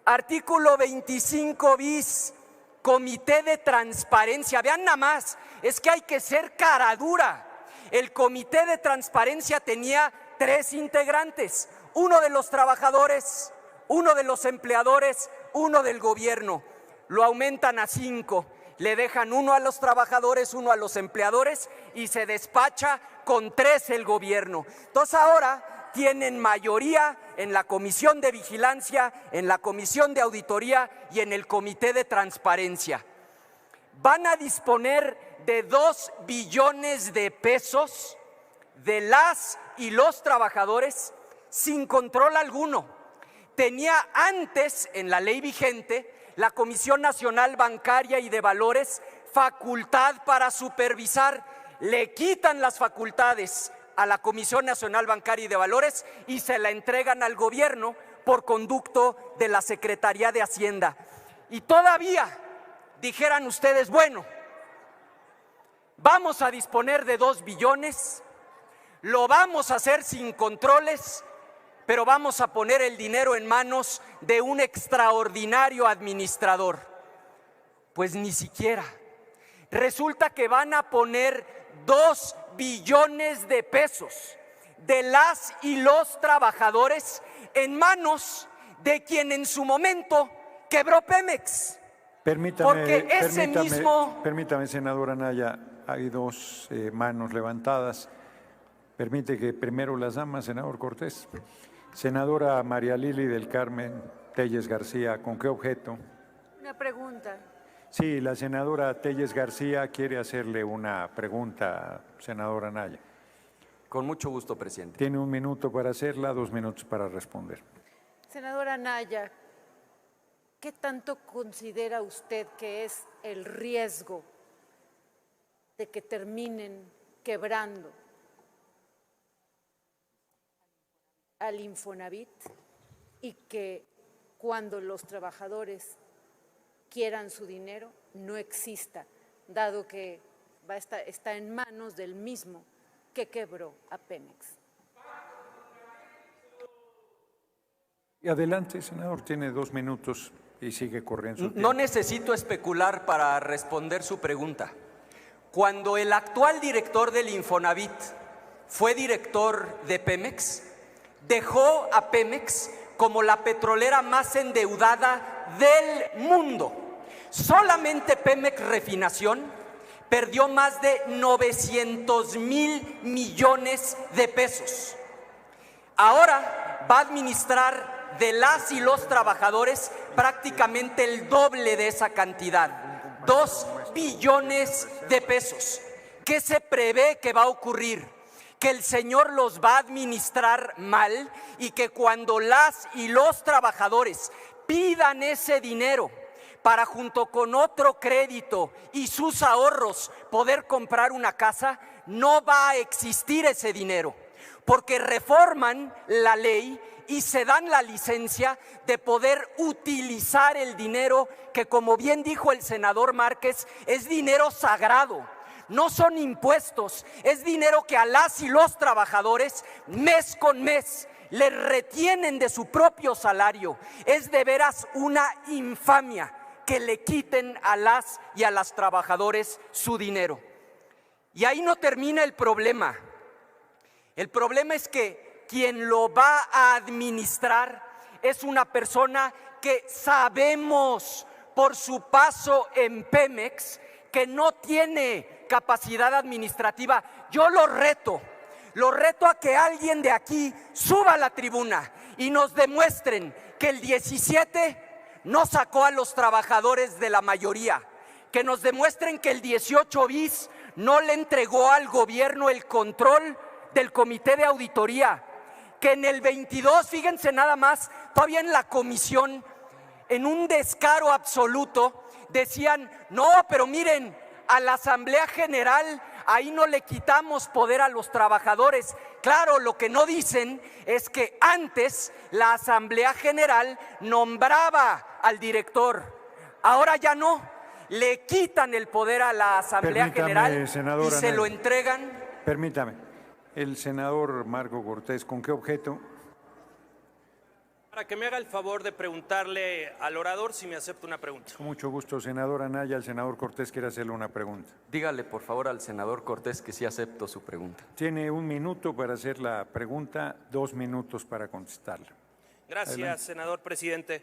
Artículo 25 bis, comité de transparencia. Vean nada más, es que hay que ser cara dura. El comité de transparencia tenía 3 integrantes, 1 de los trabajadores, 1 de los empleadores, 1 del gobierno. Lo aumentan a 5, le dejan 1 a los trabajadores, 1 a los empleadores y se despacha con 3 el gobierno. Entonces ahora tienen mayoría en la comisión de vigilancia, en la comisión de auditoría y en el comité de transparencia. Van a disponer de 2 billones de pesos de las y los trabajadores sin control alguno. Tenía antes, en la ley vigente, la Comisión Nacional Bancaria y de Valores facultad para supervisar. Le quitan las facultades a la Comisión Nacional Bancaria y de Valores y se la entregan al gobierno por conducto de la Secretaría de Hacienda. Y todavía dijeran ustedes, bueno, vamos a disponer de 2 billones, lo vamos a hacer sin controles, pero vamos a poner el dinero en manos de un extraordinario administrador. Pues ni siquiera. Resulta que van a poner 2 billones de pesos de las y los trabajadores en manos de quien en su momento quebró Pemex. Permítame, senadora Anaya, hay 2 manos levantadas. Permite que primero las damas, senador Cortés. Senadora María Lili del Carmen Telles García, ¿con qué objeto? Una pregunta. Sí, la senadora Telles García quiere hacerle una pregunta, senadora Anaya. Con mucho gusto, presidente. Tiene 1 minuto para hacerla, 2 minutos para responder. Senadora Anaya, ¿qué tanto considera usted que es el riesgo de que terminen quebrando al Infonavit y que cuando los trabajadores quieran su dinero no exista, dado que está en manos del mismo que quebró a Pemex? Y adelante, senador, tiene 2 minutos y sigue corriendo su tiempo. No necesito especular para responder su pregunta. Cuando el actual director del Infonavit fue director de Pemex, dejó a Pemex como la petrolera más endeudada del mundo. Solamente Pemex Refinación perdió más de 900,000 millones de pesos. Ahora va a administrar de las y los trabajadores prácticamente el doble de esa cantidad, 2 billones de pesos. ¿Qué se prevé que va a ocurrir? Que el señor los va a administrar mal y que cuando las y los trabajadores pidan ese dinero para junto con otro crédito y sus ahorros poder comprar una casa, no va a existir ese dinero, porque reforman la ley y se dan la licencia de poder utilizar el dinero que, como bien dijo el senador Márquez, es dinero sagrado. No son impuestos, es dinero que a las y los trabajadores mes con mes les retienen de su propio salario. Es de veras una infamia que le quiten a las y a las trabajadores su dinero. Y ahí no termina el problema. El problema es que quien lo va a administrar es una persona que sabemos por su paso en Pemex que no tiene capacidad administrativa. Yo lo reto a que alguien de aquí suba a la tribuna y nos demuestren que el 17 no sacó a los trabajadores de la mayoría, que nos demuestren que el 18 bis no le entregó al gobierno el control del comité de auditoría, que en el 22, fíjense nada más, todavía en la comisión, en un descaro absoluto, decían, no, pero miren, a la Asamblea General ahí no le quitamos poder a los trabajadores. Claro, lo que no dicen es que antes la Asamblea General nombraba al director, ahora ya no, le quitan el poder a la Asamblea General y se lo entregan. Permítame, el senador Marco Cortés, ¿con qué objeto? Para que me haga el favor de preguntarle al orador si me acepta una pregunta. Con mucho gusto, senador Anaya. El senador Cortés quiere hacerle una pregunta. Dígale, por favor, al senador Cortés que sí acepto su pregunta. Tiene 1 minuto para hacer la pregunta, 2 minutos para contestarla. Gracias, Adelante. senador presidente.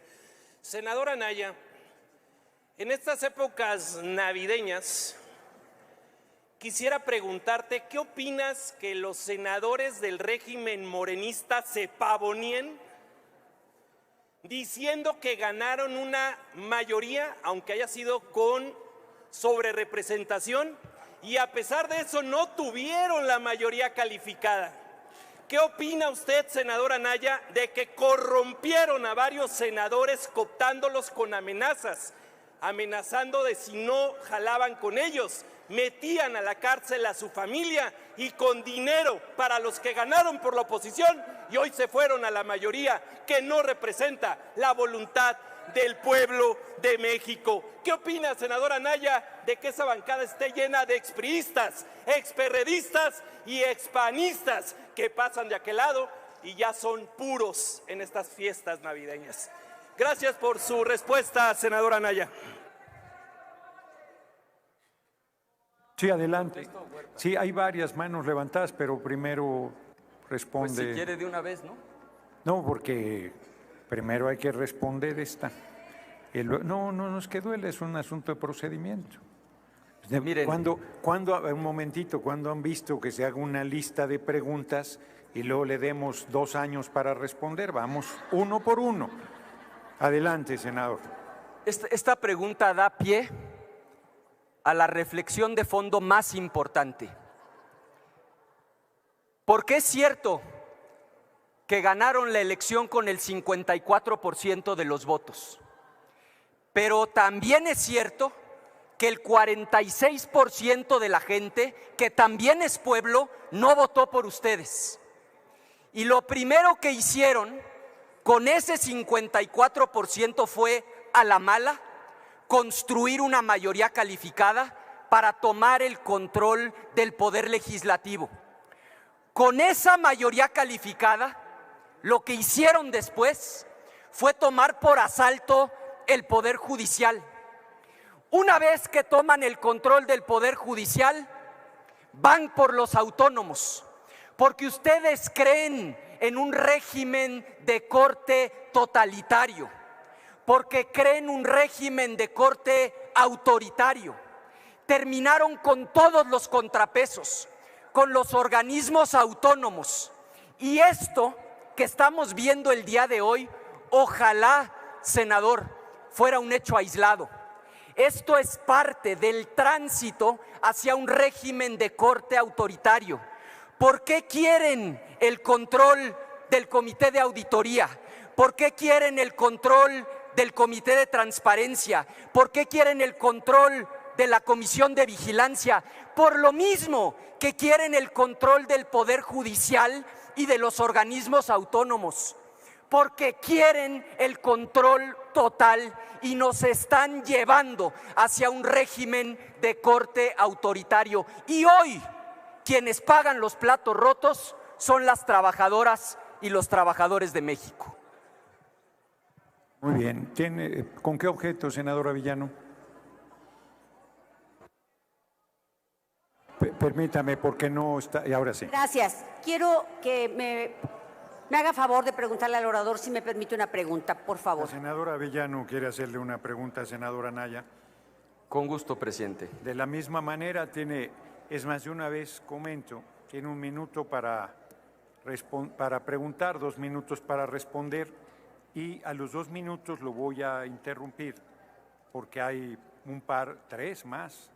Senador Anaya, en estas épocas navideñas, quisiera preguntarte, ¿qué opinas que los senadores del régimen morenista se pavoneen diciendo que ganaron una mayoría, aunque haya sido con sobrerepresentación, y a pesar de eso no tuvieron la mayoría calificada? ¿Qué opina usted, senador Anaya, de que corrompieron a varios senadores cooptándolos con amenazas, amenazando de si no jalaban con ellos, metían a la cárcel a su familia y con dinero para los que ganaron por la oposición y hoy se fueron a la mayoría que no representa la voluntad del pueblo de México? ¿Qué opina, senador Anaya, de que esa bancada esté llena de expriistas, experredistas y expanistas que pasan de aquel lado y ya son puros en estas fiestas navideñas? Gracias por su respuesta, senador Anaya. Sí, adelante. Sí, hay varias manos levantadas, pero primero responde. Pues si quiere de una vez, ¿no? No, porque primero hay que responder esta. No, es que duele, es un asunto de procedimiento. Miren. Un momentito, ¿cuándo han visto que se haga una lista de preguntas y luego le demos 2 años para responder? Vamos uno por uno. Adelante, senador. Esta pregunta da pie a la reflexión de fondo más importante. Porque es cierto que ganaron la elección con el 54% de los votos, pero también es cierto que el 46% de la gente, que también es pueblo, no votó por ustedes. Y lo primero que hicieron con ese 54% fue, a la mala, construir una mayoría calificada para tomar el control del poder legislativo. Con esa mayoría calificada, lo que hicieron después fue tomar por asalto el poder judicial. Una vez que toman el control del poder judicial, van por los autónomos, porque ustedes creen en un régimen de corte totalitario, porque creen un régimen de corte autoritario. Terminaron con todos los contrapesos, con los organismos autónomos. Y esto que estamos viendo el día de hoy, ojalá, senador, fuera un hecho aislado. Esto es parte del tránsito hacia un régimen de corte autoritario. ¿Por qué quieren el control del Comité de Auditoría? ¿Por qué quieren el control del Comité de Transparencia? ¿Por qué quieren el control de la Comisión de Vigilancia? Por lo mismo que quieren el control del Poder Judicial y de los organismos autónomos, porque quieren el control total y nos están llevando hacia un régimen de corte autoritario. Y hoy, quienes pagan los platos rotos son las trabajadoras y los trabajadores de México. Muy bien. ¿Con qué objeto, senadora Villano? Permítame, porque no está. Y ahora sí. Gracias. Quiero que me haga favor de preguntarle al orador si me permite una pregunta, por favor. La senadora Villano quiere hacerle una pregunta a senadora Anaya. Con gusto, presidente. De la misma manera, es más, de una vez comento, tiene 1 minuto para preguntar, 2 minutos para responder, y a los 2 minutos lo voy a interrumpir, porque hay 3 más.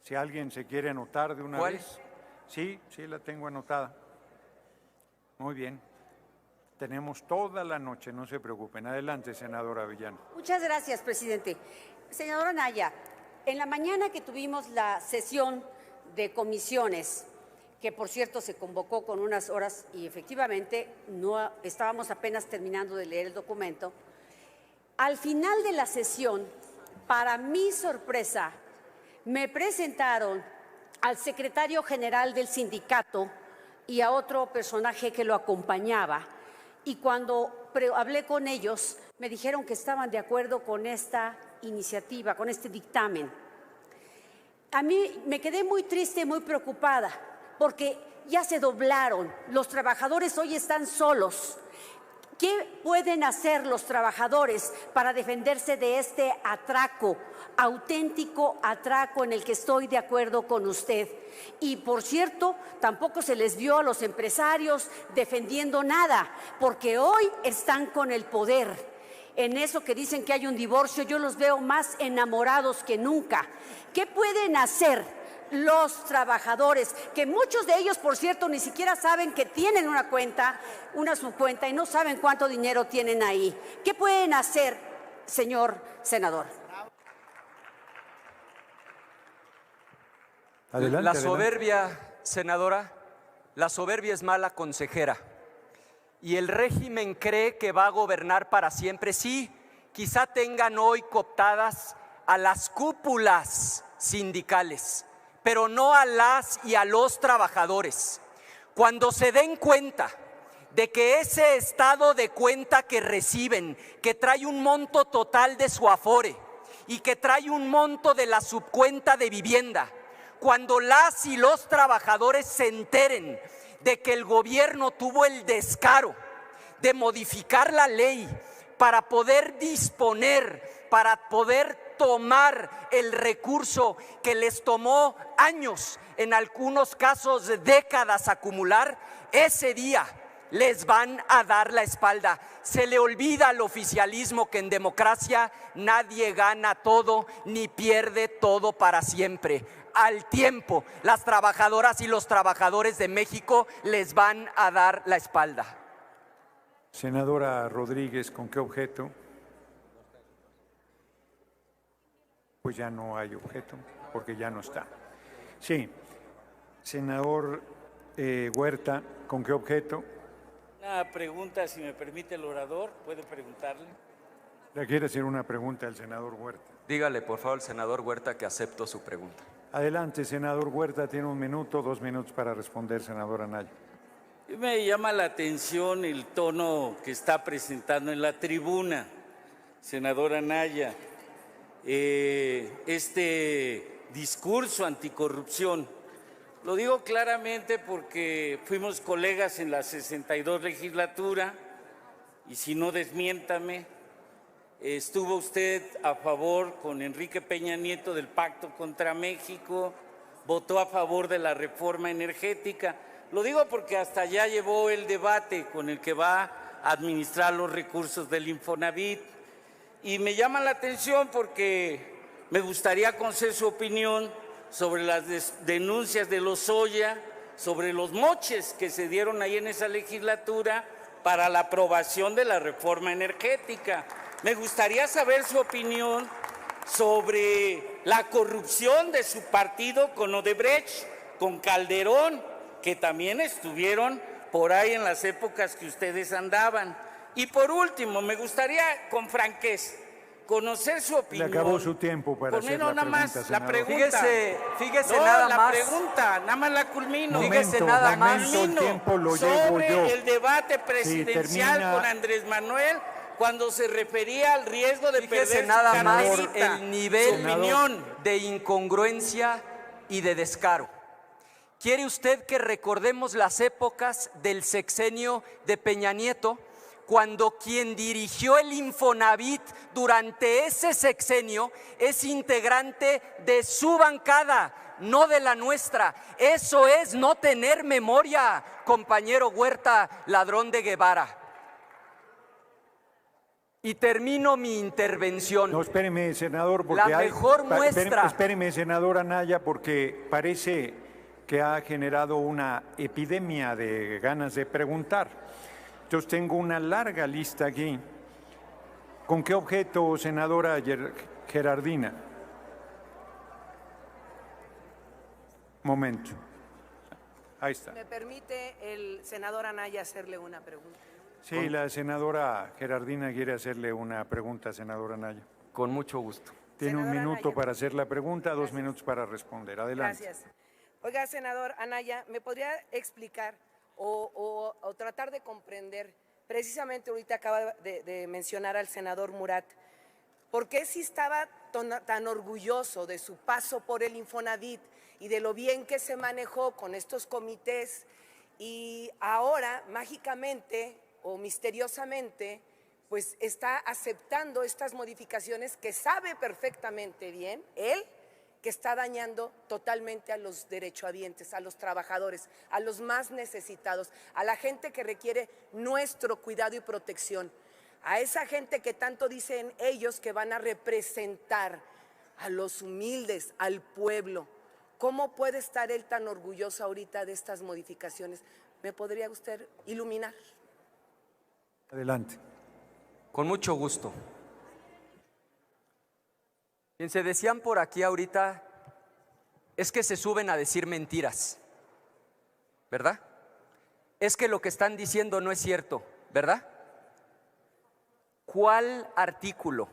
Si alguien se quiere anotar de una vez. Sí, la tengo anotada. Muy bien. Tenemos toda la noche, no se preocupen. Adelante, senadora Villano. Muchas gracias, presidente. Senadora Anaya, en la mañana que tuvimos la sesión de comisiones, que por cierto se convocó con unas horas y efectivamente no estábamos apenas terminando de leer el documento, al final de la sesión, para mi sorpresa, me presentaron al secretario general del sindicato y a otro personaje que lo acompañaba. Y cuando hablé con ellos, me dijeron que estaban de acuerdo con esta iniciativa, con este dictamen. A mí me quedé muy triste, muy preocupada, porque ya se doblaron. Los trabajadores hoy están solos. ¿Qué pueden hacer los trabajadores para defenderse de este atraco, auténtico atraco en el que estoy de acuerdo con usted? Y por cierto, tampoco se les vio a los empresarios defendiendo nada, porque hoy están con el poder. En eso que dicen que hay un divorcio, yo los veo más enamorados que nunca. ¿Qué pueden hacer los trabajadores, que muchos de ellos, por cierto, ni siquiera saben que tienen una subcuenta y no saben cuánto dinero tienen ahí? ¿Qué pueden hacer, señor senador? Adelante, La soberbia, senadora, la soberbia es mala consejera. Y el régimen cree que va a gobernar para siempre. Sí, quizá tengan hoy cooptadas a las cúpulas sindicales, pero no a las y a los trabajadores. Cuando se den cuenta de que ese estado de cuenta que reciben, que trae un monto total de su afore y que trae un monto de la subcuenta de vivienda, cuando las y los trabajadores se enteren de que el gobierno tuvo el descaro de modificar la ley para poder disponer, para poder tomar el recurso que les tomó años, en algunos casos décadas acumular, ese día les van a dar la espalda. Se le olvida al oficialismo que en democracia nadie gana todo ni pierde todo para siempre. Al tiempo, las trabajadoras y los trabajadores de México les van a dar la espalda. Senadora Rodríguez, ¿con qué objeto? Pues ya no hay objeto, porque ya no está. Sí. Senador Huerta, ¿con qué objeto? Una pregunta, si me permite el orador, ¿puede preguntarle? ¿Le quiere hacer una pregunta al senador Huerta? Dígale, por favor, al senador Huerta que acepto su pregunta. Adelante, senador Huerta, tiene 1 minuto, 2 minutos para responder, senador Anaya. Me llama la atención el tono que está presentando en la tribuna, senadora Anaya. Este discurso anticorrupción, lo digo claramente porque fuimos colegas en la 62 legislatura, y si no, desmiéntame. estuvo usted a favor con Enrique Peña Nieto del Pacto contra México, votó a favor de la reforma energética. Lo digo porque hasta ya llevó el debate con el que va a administrar los recursos del Infonavit. Y me llama la atención porque me gustaría conocer su opinión sobre las denuncias de Lozoya, sobre los moches que se dieron ahí en esa legislatura para la aprobación de la reforma energética. Me gustaría saber su opinión sobre la corrupción de su partido con Odebrecht, con Calderón, que también estuvieron por ahí en las épocas que ustedes andaban. Y por último, me gustaría con franqueza conocer su opinión. Le acabó su tiempo para hacer la pregunta, senador. Fíjese no, nada la más. pregunta, nada más la culmino. Fíjese nada más. El tiempo lo llevo yo. Sobre el debate presidencial termina... con Andrés Manuel, cuando se refería al riesgo de perder nada su más carterita, el nivel su opinión. de incongruencia y de descaro. ¿Quiere usted que recordemos las épocas del sexenio de Peña Nieto, cuando quien dirigió el Infonavit durante ese sexenio es integrante de su bancada, no de la nuestra? Eso es no tener memoria, compañero Huerta, ladrón de Guevara. Y termino mi intervención. No, espéreme, senador, porque la mejor muestra. Espéreme, senador Anaya, porque parece que ha generado una epidemia de ganas de preguntar. Entonces tengo una larga lista aquí. ¿Con qué objeto, senadora Gerardina? Momento. Ahí está. ¿Me permite el senador Anaya hacerle una pregunta? Sí, la senadora Gerardina quiere hacerle una pregunta, senadora Anaya. Con mucho gusto. Tiene Senadora un minuto Anaya. para hacer la pregunta, 2 minutos para responder. Adelante. Gracias. Oiga, senador Anaya, ¿me podría explicar o tratar de comprender, precisamente ahorita acaba de mencionar al senador Murat, por qué si estaba tan orgulloso de su paso por el Infonavit y de lo bien que se manejó con estos comités y ahora mágicamente o misteriosamente pues está aceptando estas modificaciones que sabe perfectamente bien él que está dañando totalmente a los derechohabientes, a los trabajadores, a los más necesitados, a la gente que requiere nuestro cuidado y protección, a esa gente que tanto dicen ellos que van a representar a los humildes, al pueblo? ¿Cómo puede estar él tan orgulloso ahorita de estas modificaciones? ¿Me podría usted iluminar? Adelante. Con mucho gusto. Bien, se decían por aquí ahorita, es que se suben a decir mentiras, ¿verdad? Es que lo que están diciendo no es cierto, ¿verdad? ¿Cuál artículo?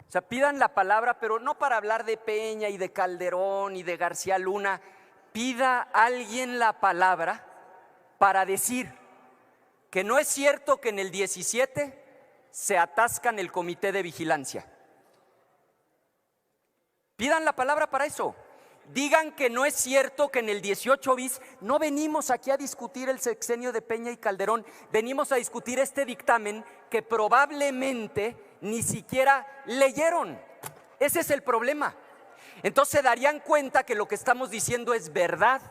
O sea, pidan la palabra, pero no para hablar de Peña y de Calderón y de García Luna. Pida a alguien la palabra para decir que no es cierto que en el 17 se atascan el comité de vigilancia. Pidan la palabra para eso. Digan que no es cierto que en el 18 bis no venimos aquí a discutir el sexenio de Peña y Calderón, venimos a discutir este dictamen que probablemente ni siquiera leyeron. Ese es el problema. Entonces se darían cuenta que lo que estamos diciendo es verdad.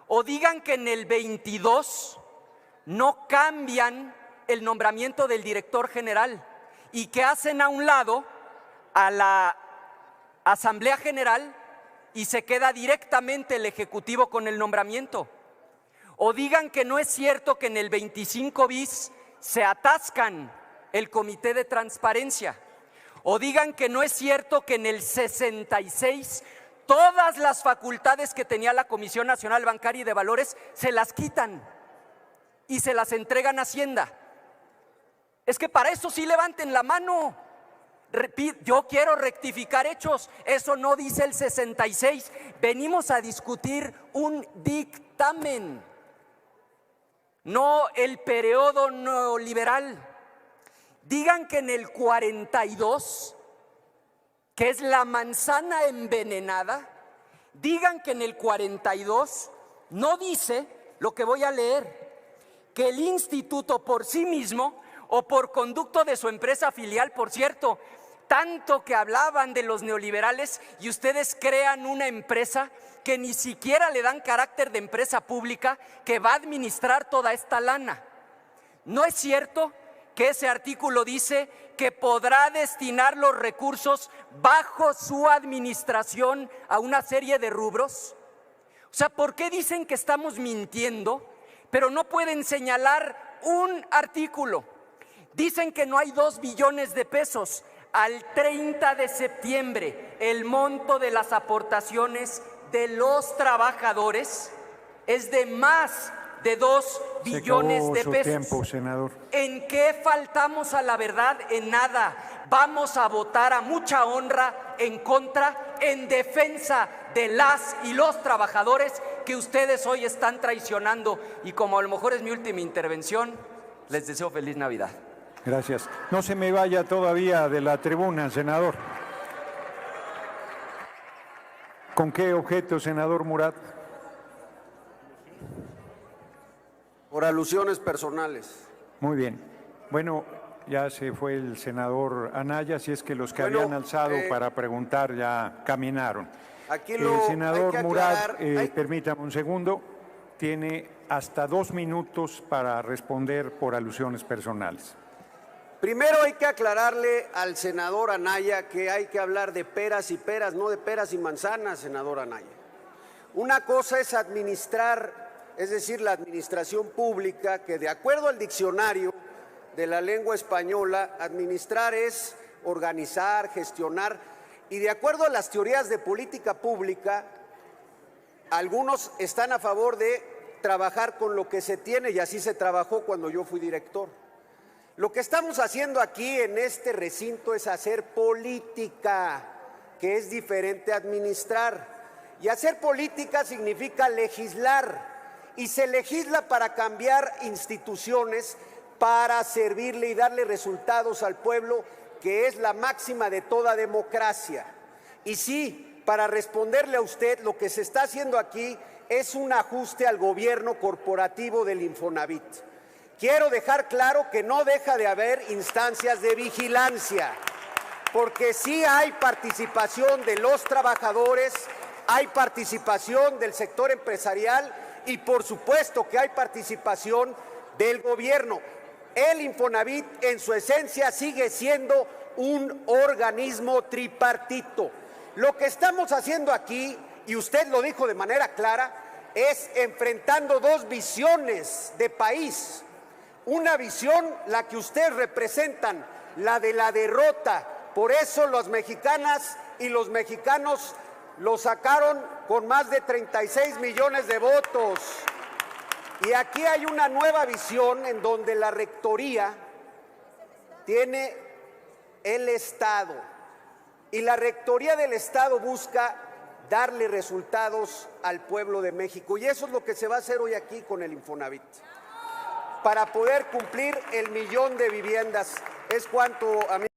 O digan que en el 22 no cambian el nombramiento del director general y que hacen a un lado a la Asamblea General y se queda directamente el Ejecutivo con el nombramiento. O digan que no es cierto que en el 25 bis se atascan el Comité de Transparencia. O digan que no es cierto que en el 66 todas las facultades que tenía la Comisión Nacional Bancaria y de Valores se las quitan y se las entregan a Hacienda. Es que para eso sí levanten la mano. Yo quiero rectificar hechos, eso no dice el 66. Venimos a discutir un dictamen, no el periodo neoliberal. Digan que en el 42, que es la manzana envenenada, digan que en el 42 no dice lo que voy a leer, que el instituto por sí mismo o por conducto de su empresa filial, por cierto. Tanto que hablaban de los neoliberales y ustedes crean una empresa que ni siquiera le dan carácter de empresa pública que va a administrar toda esta lana. ¿No es cierto que ese artículo dice que podrá destinar los recursos bajo su administración a una serie de rubros? O sea, ¿por qué dicen que estamos mintiendo, pero no pueden señalar un artículo? Dicen que no hay 2 billones de pesos. Al 30 de septiembre, el monto de las aportaciones de los trabajadores es de más de 2 billones de pesos. Tiempo, senador. ¿En qué faltamos a la verdad? En nada. Vamos a votar a mucha honra en contra, en defensa de las y los trabajadores que ustedes hoy están traicionando. Y como a lo mejor es mi última intervención, les deseo feliz Navidad. Gracias. No se me vaya todavía de la tribuna, senador. ¿Con qué objeto, senador Murat? Por alusiones personales. Muy bien. Bueno, ya se fue el senador Anaya, si es que los que habían alzado para preguntar ya caminaron. Aquí senador Murat, permítame un segundo, tiene hasta 2 minutos para responder por alusiones personales. Primero hay que aclararle al senador Anaya que hay que hablar de peras y peras, no de peras y manzanas, senador Anaya. Una cosa es administrar, es decir, la administración pública, que de acuerdo al diccionario de la lengua española, administrar es organizar, gestionar, y de acuerdo a las teorías de política pública, algunos están a favor de trabajar con lo que se tiene, y así se trabajó cuando yo fui director. Lo que estamos haciendo aquí en este recinto es hacer política, que es diferente a administrar. Y hacer política significa legislar, y se legisla para cambiar instituciones, para servirle y darle resultados al pueblo, que es la máxima de toda democracia. Y sí, para responderle a usted, lo que se está haciendo aquí es un ajuste al gobierno corporativo del Infonavit. Quiero dejar claro que no deja de haber instancias de vigilancia, porque sí hay participación de los trabajadores, hay participación del sector empresarial y por supuesto que hay participación del gobierno. El Infonavit en su esencia sigue siendo un organismo tripartito. Lo que estamos haciendo aquí, y usted lo dijo de manera clara, es enfrentando 2 visiones de país. Una visión, la que ustedes representan, la de la derrota. Por eso las mexicanas y los mexicanos lo sacaron con más de 36 millones de votos. Y aquí hay una nueva visión en donde la rectoría tiene el Estado. Y la rectoría del Estado busca darle resultados al pueblo de México. Y eso es lo que se va a hacer hoy aquí con el Infonavit, para poder cumplir el 1 millón de viviendas. Es cuanto a mí.